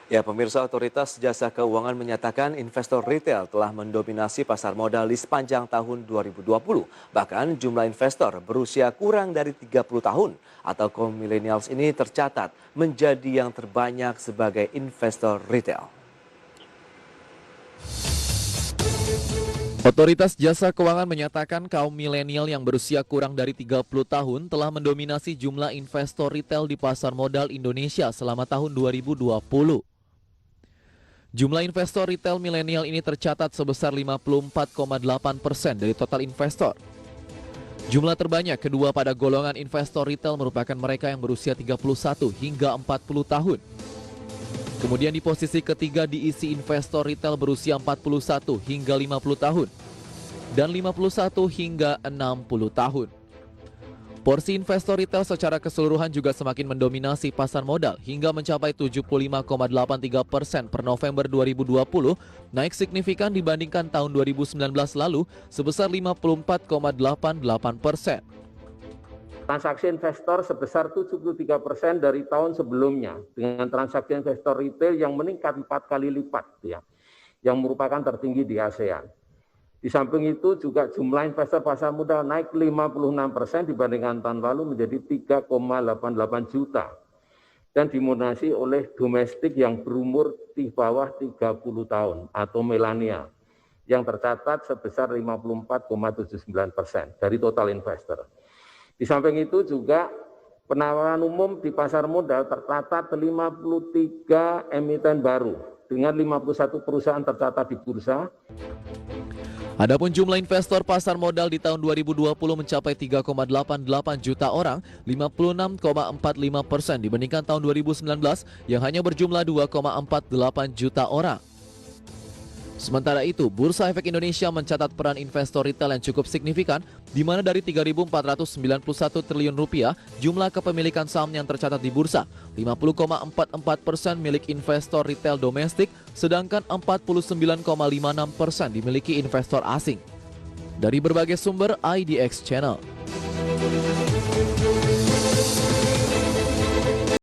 Ya, pemirsa, Otoritas Jasa Keuangan menyatakan investor retail telah mendominasi pasar modal di sepanjang tahun 2020. Bahkan jumlah investor berusia kurang dari 30 tahun atau kaum millennials ini tercatat menjadi yang terbanyak sebagai investor retail. Otoritas Jasa Keuangan menyatakan kaum milenial yang berusia kurang dari 30 tahun telah mendominasi jumlah investor retail di pasar modal Indonesia selama tahun 2020. Jumlah investor retail milenial ini tercatat sebesar 54,8% dari total investor. Jumlah terbanyak kedua pada golongan investor retail merupakan mereka yang berusia 31 hingga 40 tahun. Kemudian di posisi ketiga diisi investor retail berusia 41 hingga 50 tahun dan 51 hingga 60 tahun. Porsi investor retail secara keseluruhan juga semakin mendominasi pasar modal hingga mencapai 75,83% per November 2020, naik signifikan dibandingkan tahun 2019 lalu sebesar 54,88%. Transaksi investor sebesar 73% dari tahun sebelumnya, dengan transaksi investor retail yang meningkat 4 kali lipat, yang merupakan tertinggi di ASEAN. Di samping itu juga jumlah investor pasar modal naik 56% dibandingkan tahun lalu menjadi 3,88 juta dan didominasi oleh domestik yang berumur di bawah 30 tahun atau milenial yang tercatat sebesar 54,79% dari total investor. Di samping itu juga penawaran umum di pasar modal tercatat 53 emiten baru dengan 51 perusahaan tercatat di bursa. Adapun jumlah investor pasar modal di tahun 2020 mencapai 3,88 juta orang, 56,45% dibandingkan tahun 2019 yang hanya berjumlah 2,48 juta orang. Sementara itu, Bursa Efek Indonesia mencatat peran investor retail yang cukup signifikan, di mana dari 3.491 triliun rupiah, jumlah kepemilikan saham yang tercatat di bursa, 50,44% milik investor retail domestik, sedangkan 49,56% dimiliki investor asing. Dari berbagai sumber, IDX Channel.